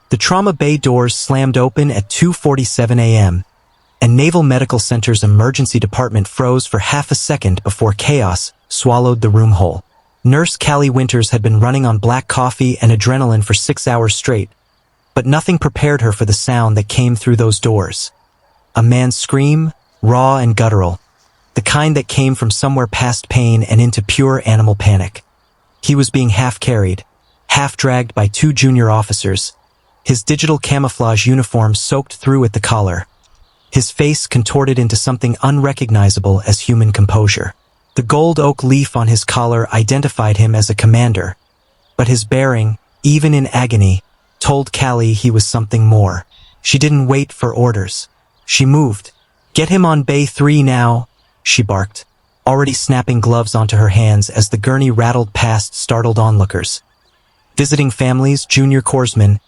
The trauma bay doors slammed open at 2:47 a.m., and Naval Medical Center's emergency department froze for half a second before chaos swallowed the room whole. Nurse Callie Winters had been running on black coffee and adrenaline for 6 hours straight, but nothing prepared her for the sound that came through those doors. A man's scream, raw and guttural, the kind that came from somewhere past pain and into pure animal panic. He was being half-carried, half-dragged by 2 junior officers, his digital camouflage uniform soaked through at the collar, his face contorted into something unrecognizable as human composure. The gold oak leaf on his collar identified him as a commander, but his bearing, even in agony, told Callie he was something more. She didn't wait for orders. She moved. "Get him on Bay 3 now," she barked, already snapping gloves onto her hands as the gurney rattled past startled onlookers. Visiting families, junior corpsmen,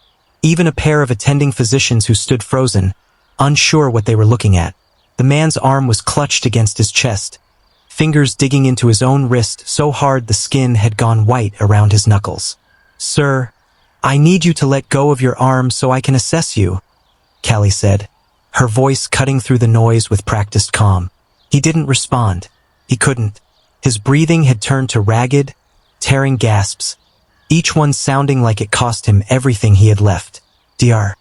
even a pair of attending physicians who stood frozen, unsure what they were looking at. The man's arm was clutched against his chest, fingers digging into his own wrist so hard the skin had gone white around his knuckles. "Sir, I need you to let go of your arm so I can assess you," Callie said, her voice cutting through the noise with practiced calm. He didn't respond. He couldn't. His breathing had turned to ragged, tearing gasps, each one sounding like it cost him everything he had left. Dr.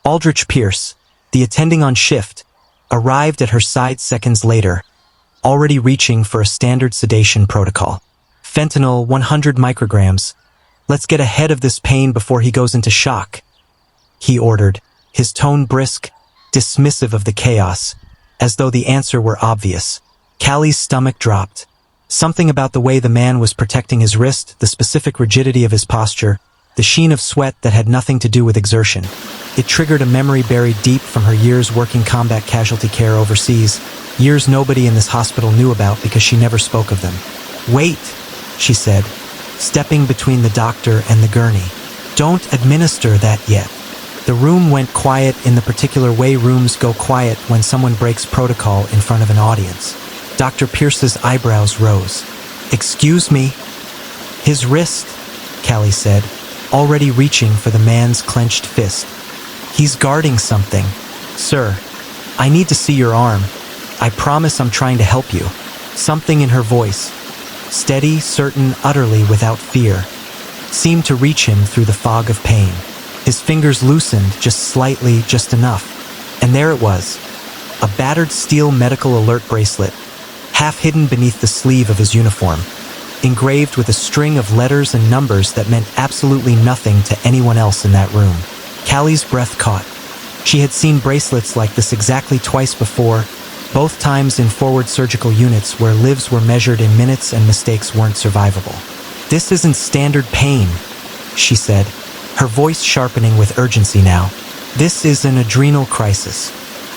Aldrich Pierce, the attending on shift, arrived at her side seconds later, already reaching for a standard sedation protocol. "Fentanyl, 100 micrograms. Let's get ahead of this pain before he goes into shock," he ordered, his tone brisk, dismissive of the chaos, as though the answer were obvious. Callie's stomach dropped. Something about the way the man was protecting his wrist, the specific rigidity of his posture, the sheen of sweat that had nothing to do with exertion. It triggered a memory buried deep from her years working combat casualty care overseas, years nobody in this hospital knew about because she never spoke of them. "Wait," she said, stepping between the doctor and the gurney. "Don't administer that yet." The room went quiet in the particular way rooms go quiet when someone breaks protocol in front of an audience. Dr. Pierce's eyebrows rose. "Excuse me?" "His wrist," Callie said, already reaching for the man's clenched fist. "He's guarding something. Sir, I need to see your arm. I promise I'm trying to help you." Something in her voice, steady, certain, utterly without fear, seemed to reach him through the fog of pain. His fingers loosened just slightly, just enough, and there it was, a battered steel medical alert bracelet, half hidden beneath the sleeve of his uniform, engraved with a string of letters and numbers that meant absolutely nothing to anyone else in that room. Callie's breath caught. She had seen bracelets like this exactly twice before, both times in forward surgical units where lives were measured in minutes and mistakes weren't survivable. "This isn't standard pain," she said, her voice sharpening with urgency now. "This is an adrenal crisis.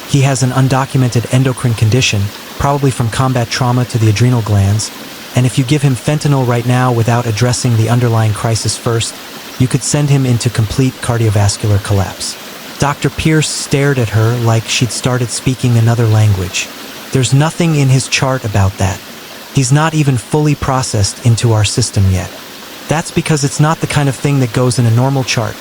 He has an undocumented endocrine condition, probably from combat trauma to the adrenal glands, and if you give him fentanyl right now without addressing the underlying crisis first, you could send him into complete cardiovascular collapse." Dr. Pierce stared at her like she'd started speaking another language. "There's nothing in his chart about that. He's not even fully processed into our system yet." "That's because it's not the kind of thing that goes in a normal chart,"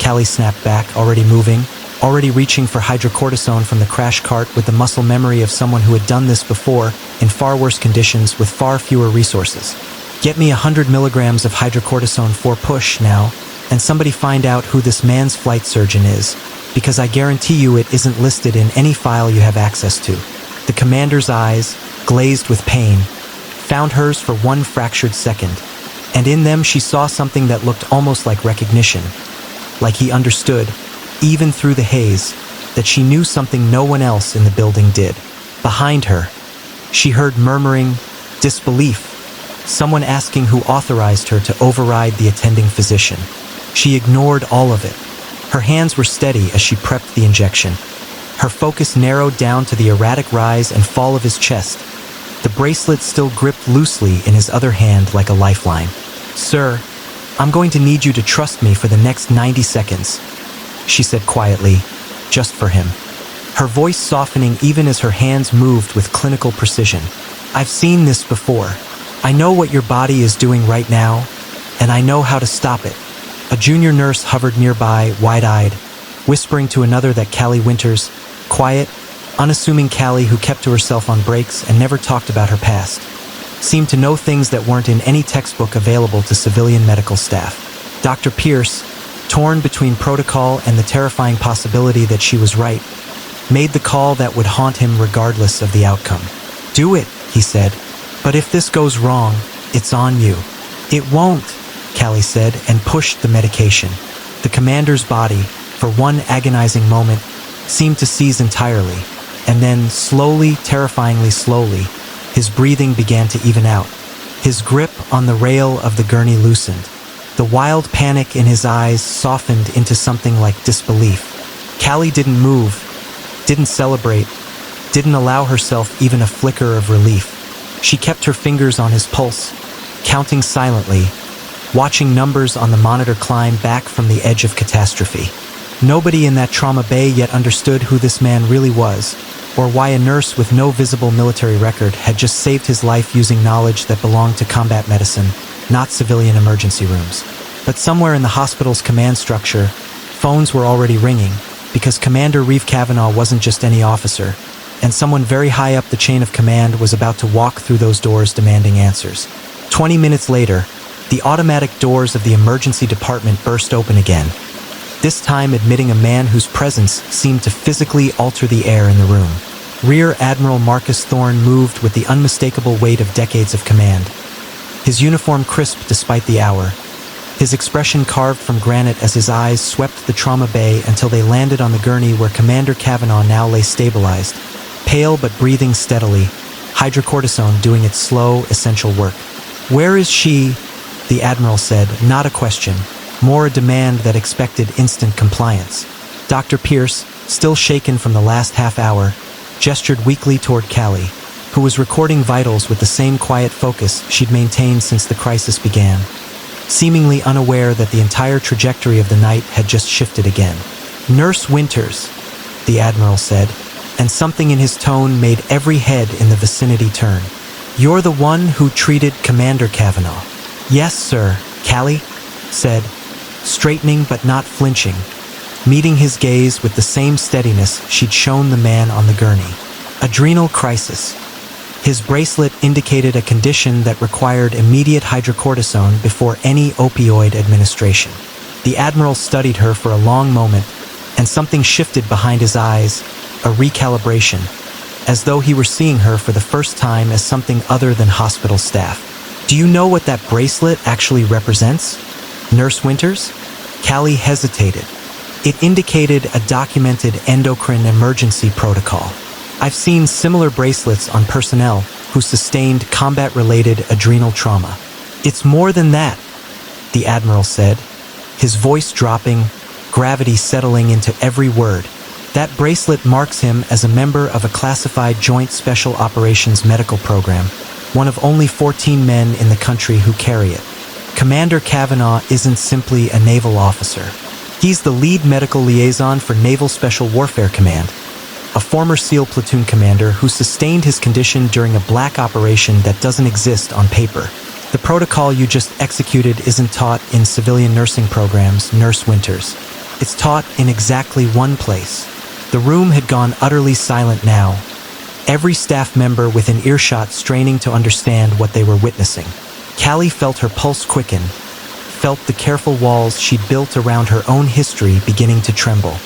Callie snapped back, already moving, already reaching for hydrocortisone from the crash cart with the muscle memory of someone who had done this before in far worse conditions with far fewer resources. "Get me 100 milligrams of hydrocortisone for push now, and somebody find out who this man's flight surgeon is, because I guarantee you it isn't listed in any file you have access to." The commander's eyes, glazed with pain, found hers for one fractured second, and in them she saw something that looked almost like recognition, like he understood, even through the haze, that she knew something no one else in the building did. Behind her, she heard murmuring, disbelief, someone asking who authorized her to override the attending physician. She ignored all of it. Her hands were steady as she prepped the injection. Her focus narrowed down to the erratic rise and fall of his chest, the bracelet still gripped loosely in his other hand like a lifeline. "Sir, I'm going to need you to trust me for the next 90 seconds, she said quietly, just for him, her voice softening even as her hands moved with clinical precision. "I've seen this before. I know what your body is doing right now, and I know how to stop it. A junior nurse hovered nearby, wide-eyed, whispering to another that Callie Winters, quiet, unassuming Callie who kept to herself on breaks and never talked about her past, seemed to know things that weren't in any textbook available to civilian medical staff. Dr. Pierce, torn between protocol and the terrifying possibility that she was right, made the call that would haunt him regardless of the outcome. "Do it," he said. "But if this goes wrong, it's on you." "It won't," Callie said, and pushed the medication. The commander's body, for one agonizing moment, seemed to seize entirely, and then, slowly, terrifyingly slowly, his breathing began to even out. His grip on the rail of the gurney loosened. The wild panic in his eyes softened into something like disbelief. Callie didn't move, didn't celebrate, didn't allow herself even a flicker of relief. She kept her fingers on his pulse, counting silently, watching numbers on the monitor climb back from the edge of catastrophe. Nobody in that trauma bay yet understood who this man really was, or why a nurse with no visible military record had just saved his life using knowledge that belonged to combat medicine, not civilian emergency rooms. But somewhere in the hospital's command structure, phones were already ringing, because Commander Reeve Kavanagh wasn't just any officer, and someone very high up the chain of command was about to walk through those doors demanding answers. 20 minutes later, the automatic doors of the emergency department burst open again, this time admitting a man whose presence seemed to physically alter the air in the room. Rear Admiral Marcus Thorne moved with the unmistakable weight of decades of command, his uniform crisp despite the hour, his expression carved from granite as his eyes swept the trauma bay until they landed on the gurney where Commander Kavanagh now lay stabilized, pale but breathing steadily, hydrocortisone doing its slow, essential work. "Where is she?" the Admiral said, not a question, more a demand that expected instant compliance. Dr. Pierce, still shaken from the last half hour, gestured weakly toward Callie, who was recording vitals with the same quiet focus she'd maintained since the crisis began, seemingly unaware that the entire trajectory of the night had just shifted again. "Nurse Winters," the Admiral said, and something in his tone made every head in the vicinity turn. "You're the one who treated Commander Kavanagh." "Yes, sir," Callie said, straightening but not flinching, meeting his gaze with the same steadiness she'd shown the man on the gurney. "Adrenal crisis." His bracelet indicated a condition that required immediate hydrocortisone before any opioid administration. The Admiral studied her for a long moment, and something shifted behind his eyes, a recalibration, as though he were seeing her for the first time as something other than hospital staff. "Do you know what that bracelet actually represents, Nurse Winters?" Callie hesitated. It indicated a documented endocrine emergency protocol. "I've seen similar bracelets on personnel who sustained combat-related adrenal trauma." "It's more than that," the Admiral said, his voice dropping, gravity settling into every word. "That bracelet marks him as a member of a classified Joint Special Operations medical program, one of only 14 men in the country who carry it. Commander Kavanagh isn't simply a naval officer. He's the lead medical liaison for Naval Special Warfare Command, a former SEAL platoon commander who sustained his condition during a black operation that doesn't exist on paper. The protocol you just executed isn't taught in civilian nursing programs, Nurse Winters. It's taught in exactly one place." The room had gone utterly silent now, every staff member within earshot straining to understand what they were witnessing. Callie felt her pulse quicken, felt the careful walls she'd built around her own history beginning to tremble.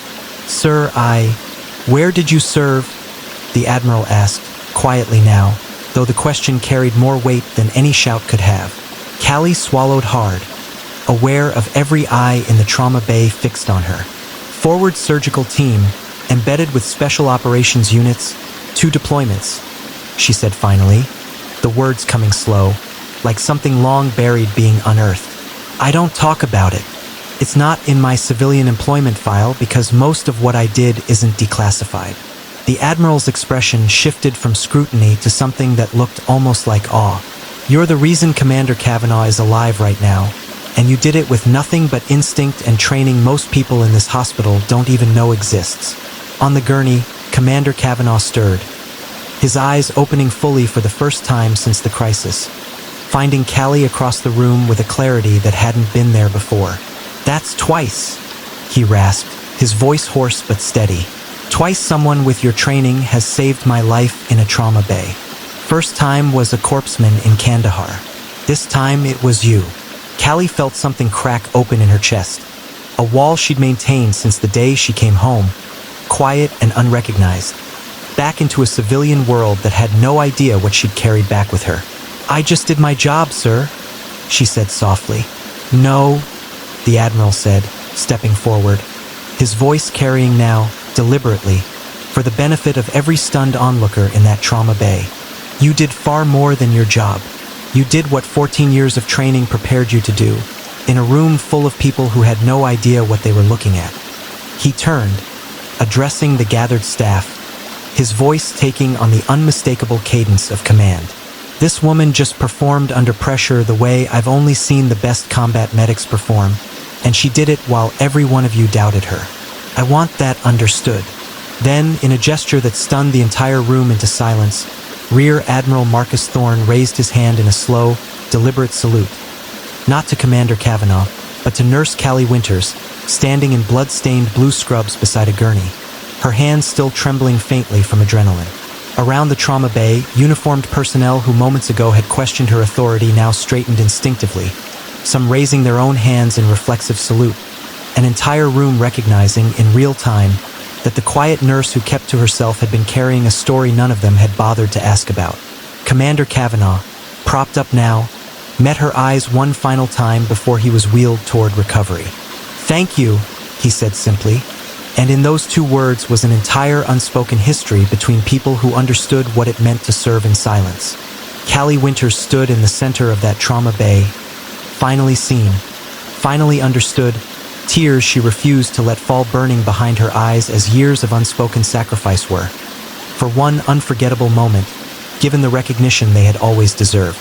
"Sir, where did you serve?" the Admiral asked, quietly now, though the question carried more weight than any shout could have. Callie swallowed hard, aware of every eye in the trauma bay fixed on her. "Forward surgical team, embedded with special operations units, 2 deployments," she said finally, the words coming slow, like something long buried being unearthed. "I don't talk about it. It's not in my civilian employment file because most of what I did isn't declassified." The Admiral's expression shifted from scrutiny to something that looked almost like awe. "You're the reason Commander Kavanagh is alive right now, and you did it with nothing but instinct and training most people in this hospital don't even know exists." On the gurney, Commander Kavanagh stirred, his eyes opening fully for the first time since the crisis, finding Callie across the room with a clarity that hadn't been there before. "That's twice," he rasped, his voice hoarse but steady. "Twice someone with your training has saved my life in a trauma bay. First time was a corpsman in Kandahar. This time it was you." Callie felt something crack open in her chest. A wall she'd maintained since the day she came home, quiet and unrecognized. Back into a civilian world that had no idea what she'd carried back with her. "I just did my job, sir," she said softly. "No," the Admiral said, stepping forward, his voice carrying now, deliberately, for the benefit of every stunned onlooker in that trauma bay. "You did far more than your job. You did what 14 years of training prepared you to do, in a room full of people who had no idea what they were looking at." He turned, addressing the gathered staff, his voice taking on the unmistakable cadence of command. "This woman just performed under pressure the way I've only seen the best combat medics perform, and she did it while every one of you doubted her. I want that understood." Then, in a gesture that stunned the entire room into silence, Rear Admiral Marcus Thorne raised his hand in a slow, deliberate salute. Not to Commander Kavanagh, but to Nurse Callie Winters, standing in blood-stained blue scrubs beside a gurney, her hands still trembling faintly from adrenaline. Around the trauma bay, uniformed personnel who moments ago had questioned her authority now straightened instinctively, some raising their own hands in reflexive salute, an entire room recognizing, in real time, that the quiet nurse who kept to herself had been carrying a story none of them had bothered to ask about. Commander Kavanagh, propped up now, met her eyes one final time before he was wheeled toward recovery. "Thank you," he said simply, and in those two words was an entire unspoken history between people who understood what it meant to serve in silence. Callie Winters stood in the center of that trauma bay, finally seen, finally understood, tears she refused to let fall burning behind her eyes as years of unspoken sacrifice were, for one unforgettable moment, given the recognition they had always deserved.